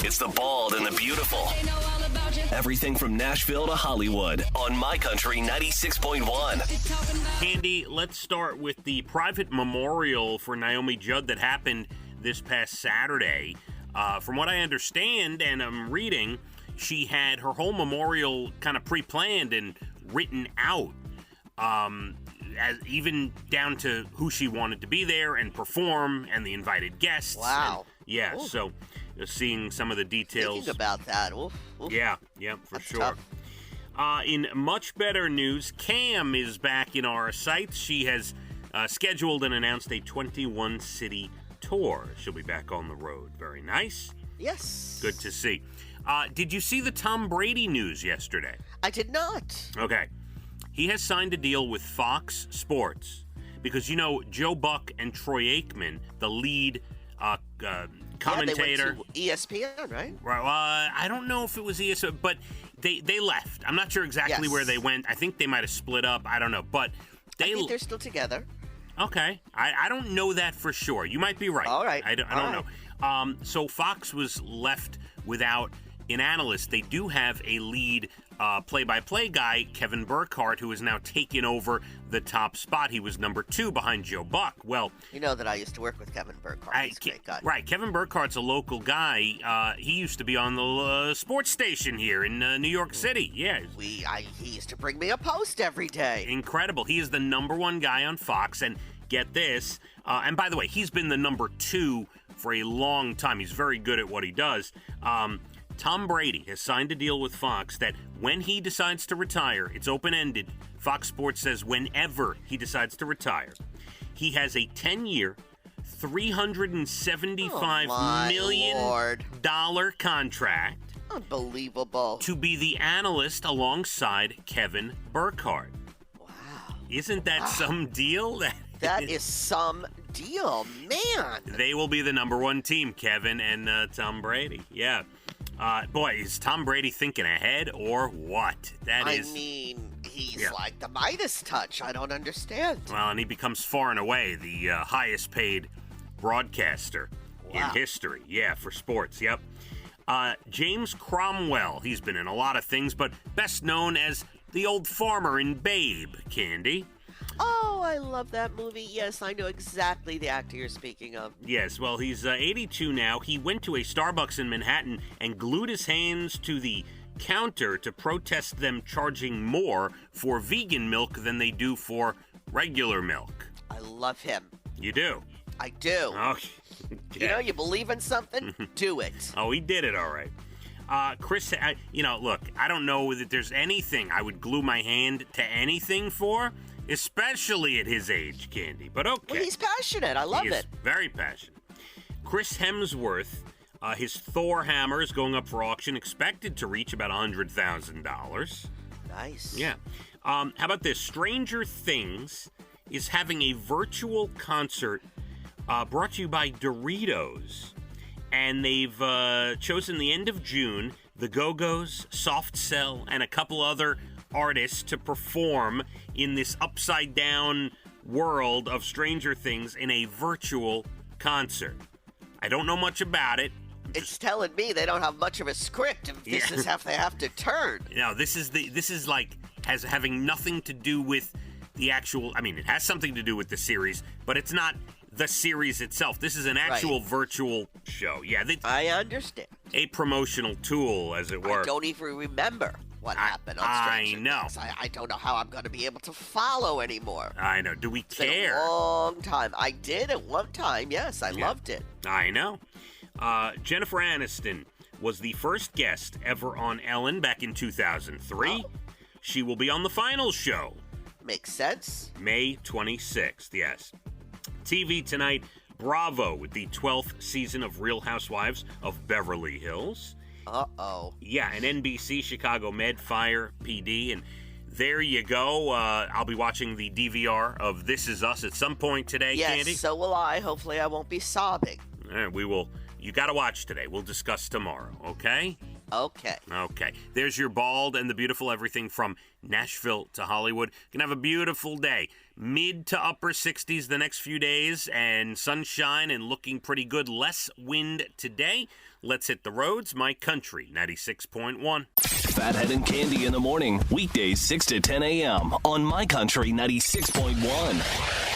It's the bald and the beautiful. Everything from Nashville to Hollywood on My Country 96.1. Cande, let's start with the private memorial for Naomi Judd that happened this past Saturday. From what I understand, and I'm reading, she had her whole memorial kind of pre-planned and written out, even down to who she wanted to be there and perform and the invited guests. Wow. And, yeah, Ooh. so seeing some of the details. Thinking about that. Oof. Yeah, for That's sure. tough. In much better news, Cam is back in our sights. She has scheduled and announced a 21-city tour. She'll be back on the road. Very nice. Yes. Good to see. Did you see the Tom Brady news yesterday? I did not. Okay. He has signed a deal with Fox Sports because, you know, Joe Buck and Troy Aikman, the lead commentator. Yeah, they went to ESPN, right? Well, I don't know if it was ESPN, but they left. I'm not sure exactly where they went. I think they might have split up. I don't know. But I think they're still together. Okay. I don't know that for sure. You might be right. All right. I don't know. So Fox was left without an analyst. They do have a lead play-by-play guy, Kevin Burkhardt, who has now taken over the top spot. He was number 2 behind Joe Buck. Well, you know that I used to work with Kevin Burkhardt. He's a great guy. Right. Kevin Burkhardt's a local guy. He used to be on the sports station here in New York City. Yeah. He used to bring me a post every day. Incredible. He is the number 1 guy on Fox. And get this, and by the way, he's been the number 2 for a long time. He's very good at what he does. Tom Brady has signed a deal with Fox that when he decides to retire, it's open-ended. Fox Sports says whenever he decides to retire, he has a 10-year, $375 million contract. Unbelievable. To be the analyst alongside Kevin Burkhardt. Wow. Isn't that some deal? That is some deal, man. They will be the number 1 team, Kevin and Tom Brady. Yeah. Boy, is Tom Brady thinking ahead or what? I mean, he's like the Midas touch. I don't understand. Well, and he becomes far and away the highest paid broadcaster in history. Yeah, for sports. Yep. James Cromwell. He's been in a lot of things, but best known as the old farmer in Babe, Cande. Oh, I love that movie. Yes, I know exactly the actor you're speaking of. Yes, well, he's 82 now. He went to a Starbucks in Manhattan and glued his hands to the counter to protest them charging more for vegan milk than they do for regular milk. I love him. You do? I do. Oh, you know, you believe in something, do it. Oh, he did it all right. Chris, look, I don't know that there's anything I would glue my hand to anything for, especially at his age, Cande. But okay. Well, he's passionate. I love it. Very passionate. Chris Hemsworth, his Thor hammer is going up for auction, expected to reach about $100,000. Nice. Yeah. How about this? Stranger Things is having a virtual concert brought to you by Doritos. And they've chosen the end of June, the Go-Go's, Soft Cell, and a couple other artists to perform in this upside-down world of Stranger Things in a virtual concert. I don't know much about it. It's telling me they don't have much of a script if this is how they have to turn. No, this is like having nothing to do with the actual. I mean, it has something to do with the series, but it's not the series itself. This is an actual virtual show. Yeah, I understand. A promotional tool, as it were. I don't even remember what happened on Stranger Things. I don't know how I'm going to be able to follow anymore. I know. Do we care? It's been a long time. I did at one time. Yes, I loved it. I know. Jennifer Aniston was the first guest ever on Ellen back in 2003. Oh. She will be on the final show. Makes sense. May 26th, yes. TV tonight, Bravo with the 12th season of Real Housewives of Beverly Hills. Uh-oh. Yeah, and NBC Chicago Med Fire PD, and there you go. I'll be watching the DVR of This Is Us at some point today, Cande. Yes, so will I. Hopefully I won't be sobbing. All right, we will. You got to watch today. We'll discuss tomorrow, okay? Okay. Okay. There's your bald and the beautiful everything from Nashville to Hollywood. You can have a beautiful day. Mid to upper 60s the next few days, and sunshine and looking pretty good. Less wind today. Let's hit the roads. My Country 96.1. Phathead and Cande in the morning. Weekdays 6 to 10 a.m. on My Country 96.1.